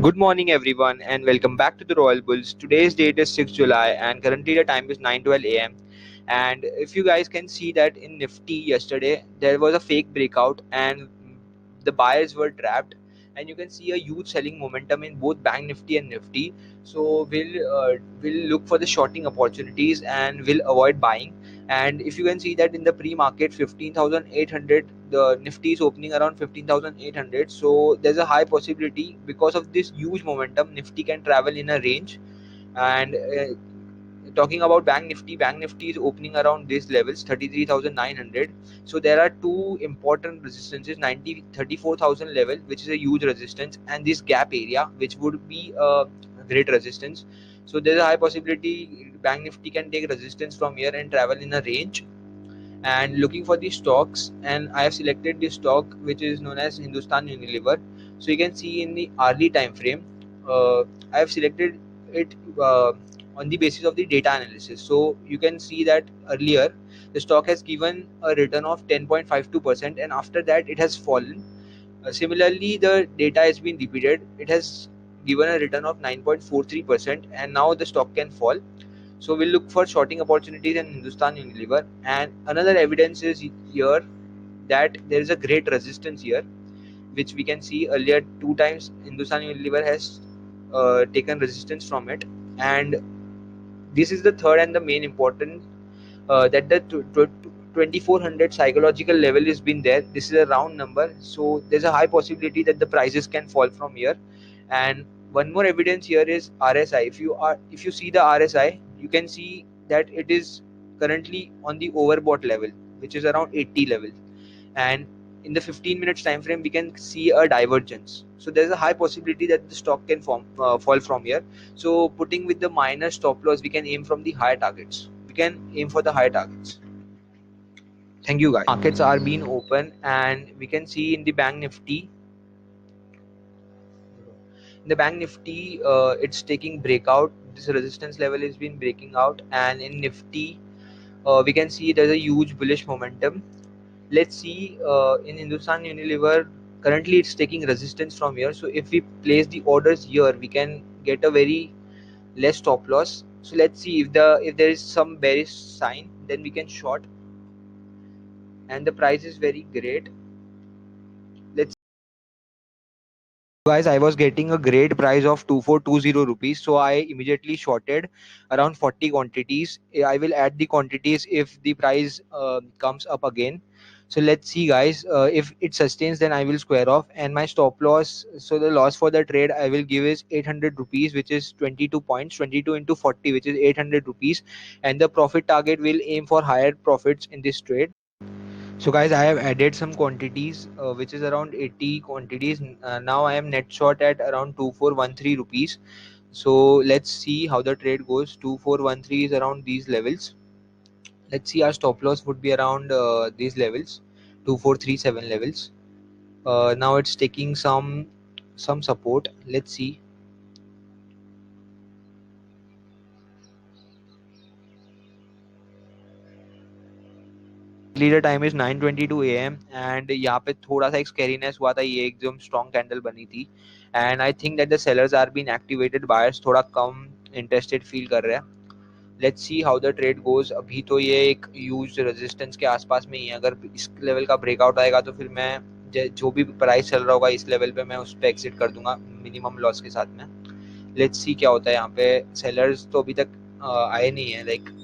Good morning, everyone, and welcome back to the Royal Bulls. Today's date is 6th July, and currently the time is 9:12 a.m. And if you guys can see that in Nifty yesterday, there was a fake breakout, and the buyers were trapped. And you can see a huge selling momentum in both Bank Nifty and Nifty. So we'll look for the shorting opportunities and we'll avoid buying. And if you can see that in the pre-market 15,800, the Nifty is opening around 15,800, so there's a high possibility because of this huge momentum Nifty can travel in a range. And talking about Bank Nifty is opening around these levels 33,900. So there are two important resistances: 34,000 level, which is a huge resistance, and this gap area, which would be a great resistance. So there's a high possibility Bank Nifty can take resistance from here and travel in a range. And looking for the stocks, and I have selected the stock which is known as Hindustan Unilever. So you can see in the hourly time frame, I have selected it on the basis of the data analysis. So you can see that earlier the stock has given a return of 10.52%, and after that it has fallen. Similarly, the data has been repeated. It has given a return of 9.43%, and now the stock can fall. So we'll look for shorting opportunities in Hindustan Unilever. And another evidence is here that there is a great resistance here, which we can see earlier two times Hindustan Unilever has taken resistance from it. And this is the third and the main important, that the 2400 psychological level has been there. This is a round number, so there's a high possibility that the prices can fall from here. And one more evidence here is RSI. If you see the RSI, you can see that it is currently on the overbought level, which is around 80 level. And in the 15 minutes time frame, we can see a divergence. So there's a high possibility that the stock can fall from here. So putting with the minor stop loss, we can aim from the higher targets. We can aim for the higher targets. Thank you, guys. Markets are being open, and we can see in the Bank Nifty. In the Bank Nifty, it's taking breakout. This resistance level has been breaking out, and in Nifty, we can see there's a huge bullish momentum. Let's see, in Hindustan Unilever, currently it's taking resistance from here. So if we place the orders here, we can get a very less stop loss. So let's see if there is some bearish sign, then we can short. And the price is very great. Let's Guys, I was getting a great price of 2420 rupees, so I immediately shorted around 40 quantities. I will add the quantities if the price comes up again. So let's see, guys. If it sustains, then I will square off. And my stop loss, so the loss for the trade I will give is 800 rupees, which is 22 points. 22 into 40, which is 800 rupees. And the profit target will aim for higher profits in this trade. So guys, I have added some quantities, which is around 80 quantities. Now I am net short at around 2413 rupees. So let's see how the trade goes. 2413 is around these levels. Let's see, our stop loss would be around these levels, 2437 levels. Now it's taking some support. Let's see. Leader time is 9:22 AM, and यहाँ पे थोड़ा सा एक स्कैरीनेस हुआ था, ये एकदम strong candle बनी थी. And I think that the sellers are been activated, buyers थोड़ा कम इंटरेस्टेड फील कर रहे हैं. Let's see how the trade goes. अभी तो ये एक यूज रेजिस्टेंस के आसपास में ही है. अगर इस लेवल का ब्रेकआउट आएगा तो फिर मैं जो भी प्राइस चल रहा होगा इस लेवल पे, मैं उस पर एग्जिट कर दूंगा मिनिमम लॉस के साथ में. लेट्स सी क्या होता है. यहाँ पे सेलर्स तो अभी तक आए नहीं है, लाइक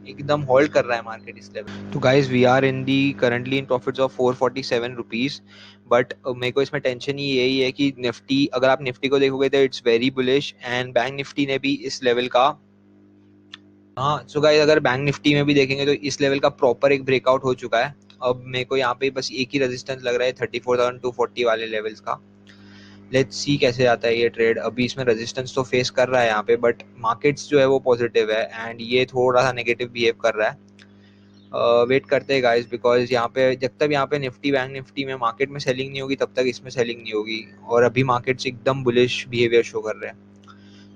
एकदम होल्ड कर रहा है मार्केट इस लेवल. तो guys, we are in the currently in profits of 447 rupees. But मेरे को इसमें टेंशन ही यही है कि निफ्टी, अगर आप निफ्टी को देखोगे तो it's very bullish, and bank Nifty ने भी इस लेवल का, हाँ. सो गाइस, अगर बैंक निफ्टी में भी देखेंगे तो इस लेवल का प्रॉपर एक ब्रेकआउट हो चुका है. अब मेरे को यहाँ पे बस एक ही रेजिस्टेंस लग रहा है 34,240 वाले लेवल्स का. लेट्स सी कैसे आता है ये ट्रेड. अभी इसमें रेजिस्टेंस तो फेस कर रहा है यहाँ पे, बट मार्केट्स जो है वो पॉजिटिव है, एंड ये थोड़ा सा नेगेटिव बिहेव कर रहा है. वेट करते हैं गाइस, बिकॉज यहाँ पे जब तक यहाँ पे निफ्टी, बैंक निफ्टी में मार्केट में सेलिंग नहीं होगी तब तक इसमें सेलिंग नहीं होगी. और अभी मार्केट्स एकदम बुलिश बिहेवियर शो कर रहे हैं.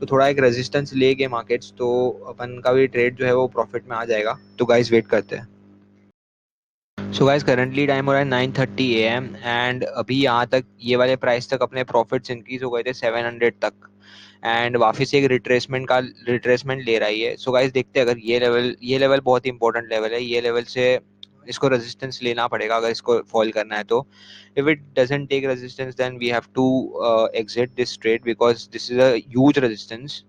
तो थोड़ा एक रेजिस्टेंस लेके मार्केट्स, तो अपन का भी ट्रेड जो है वो प्रॉफिट में आ जाएगा. तो गाइस वेट करते हैं. सो गाइस करंटली टाइम हो रहा है 9:30 AM एंड अभी यहाँ तक ये वाले प्राइस तक अपने प्रॉफिट्स इंक्रीज हो गए थे 700 तक एंड वापस एक रिट्रेसमेंट ले रही है। सो गाइस देखते हैं, अगर ये लेवल बहुत इंपॉर्टेंट लेवल है, ये लेवल से इसको रेजिस्टेंस लेना पड़ेगा अगर इसको फॉल करना है तो। If it doesn't take resistance then we have to exit this trade because this is a huge resistance.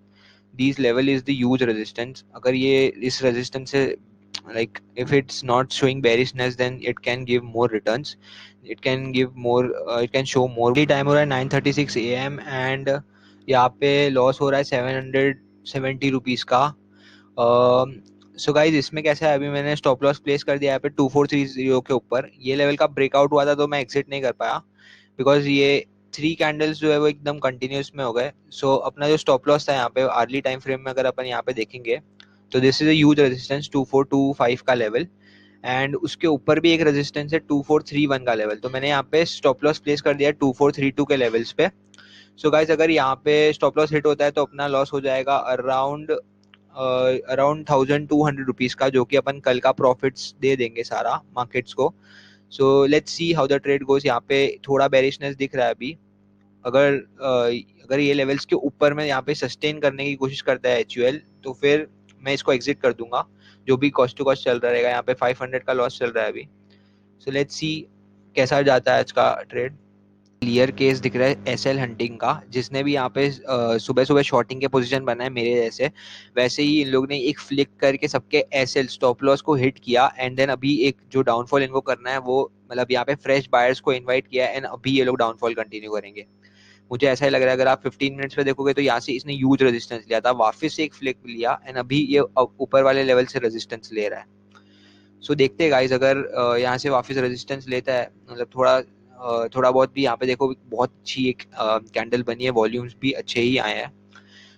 This level is the huge resistance. अगर ये इस रेजिस्टेंस से like if it's not showing bearishness then it can give more returns, it can give more it can show more। Time हो रहा है 9:36 AM and यहाँ पे loss हो रहा है 770 रुपीज का। सो गाइज इसमें कैसा है, अभी मैंने स्टॉप लॉस प्लेस कर दिया यहाँ पे 2430 के ऊपर। ये लेवल का ब्रेकआउट हुआ था तो मैं एग्जिट नहीं कर पाया बिकॉज ये 3 कैंडल्स जो है वो एकदम कंटिन्यूस में हो गए। सो अपना जो स्टॉप लॉस था यहाँ पे अर्ली टाइम फ्रेम में अगर अपन यहाँ पे देखेंगे तो this is a huge resistance 2425 का लेवल एंड उसके ऊपर भी एक रेजिस्टेंस है 2431 का लेवल। तो मैंने यहाँ पे स्टॉप लॉस प्लेस कर दिया 2432 के लेवल्स पे। सो गाइस अगर यहाँ पे स्टॉप लॉस हिट होता है तो अपना लॉस हो जाएगा अराउंड 1200 रुपीज का, जो कि अपन कल का प्रॉफिट्स दे देंगे सारा मार्केट्स को। So let's see how the trade goes. यहाँ पे थोड़ा बेरिशनेस दिख रहा है अभी। अगर ये लेवल्स के ऊपर में यहाँ पे सस्टेन करने की कोशिश करता है एचयूएल तो फिर मैं इसको एग्जिट कर दूंगा। जो भी कॉस्ट टू कॉस्ट चल रहा रहेगा, यहाँ पे 500 का लॉस चल रहा है अभी। सो लेट्स सी कैसा जाता है आज का ट्रेड। क्लियर केस दिख रहा है एसएल हंटिंग का, जिसने भी यहाँ पे सुबह सुबह शॉर्टिंग के पोजीशन बनाए मेरे जैसे, वैसे ही इन लोग ने एक फ्लिक करके सबके एसएल स्टॉप लॉस को हिट किया एंड देन अभी एक जो डाउनफॉल इनको करना है वो मतलब यहाँ पे फ्रेश बायर्स को इनवाइट किया एंड अभी ये लोग डाउनफॉल कंटिन्यू करेंगे। मुझे ऐसा ही लग रहा है। अगर आप 15 मिनट्स पे देखोगे तो यहाँ से इसने ह्यूज रेजिस्टेंस लिया था, वापस से एक फ्लिक लिया एंड अभी ये ऊपर वाले लेवल से रेजिस्टेंस ले रहा है। सो देखते हैं गाइस, अगर यहाँ से वापस रेजिस्टेंस लेता है मतलब थोड़ा बहुत भी यहाँ पे देखो बहुत अच्छी एक कैंडल बनी है, वॉल्यूम्स भी अच्छे ही आए हैं।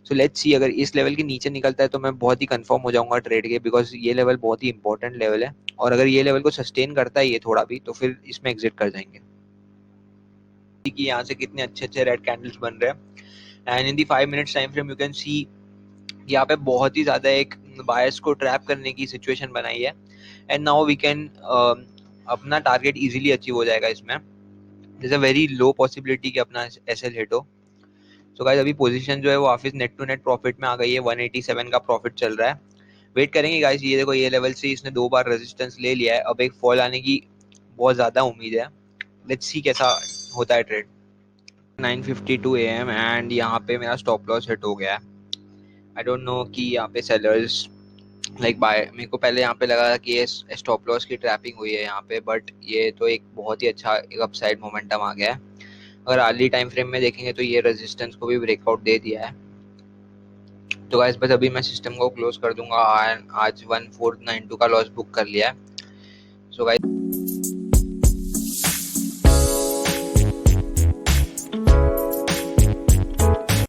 सो लेट्स सी अगर इस लेवल के नीचे निकलता है तो मैं बहुत ही कंफर्म हो जाऊंगा ट्रेड के, बिकॉज ये लेवल बहुत ही इंपॉर्टेंट लेवल है और अगर ये लेवल को सस्टेन करता है ये थोड़ा भी तो फिर इसमें एग्जिट कर जाएंगे। कि यहाँ से कितने अच्छे अच्छे रेड कैंडल्स बन रहे हैं and in the 5 minutes time frame you can see यहाँ पे बहुत ही ज्यादा एक बायर्स को ट्रैप करने की सिचुएशन बनाई है एंड नाउ वी कैन अपना टारगेट इजीली अचीव हो जाएगा इसमें। there's a very low possibility कि अपना एसएल हिट हो। सो गाइस अभी पोजीशन जो है वो office net to net profit में आ गई है, 187 का प्रॉफिट चल रहा है। वेट करेंगे गाइस, ये देखो ये लेवल से इसने 2 बार रेजिस्टेंस ले लिया है, अब एक फॉल आने की बहुत ज्यादा उम्मीद है। लेट्स सी कैसा होता है ट्रेड। 9:52 AM एंड यहाँ पे मेरा स्टॉप लॉस हिट हो गया है। आई डोंट नो कि यहाँ पे सेलर्स लाइक बाय, मेरे को पहले यहाँ पे लगा था कि ये स्टॉप लॉस की ट्रैपिंग हुई है यहाँ पे, बट ये तो एक बहुत ही अच्छा एक अपसाइड मोमेंटम आ गया है। अगर अर्ली टाइम फ्रेम में देखेंगे तो ये रेजिस्टेंस को भी ब्रेकआउट दे दिया है। तो गाइस बस अभी मैं सिस्टम को क्लोज कर दूंगा। आज 1492 का लॉस बुक कर लिया है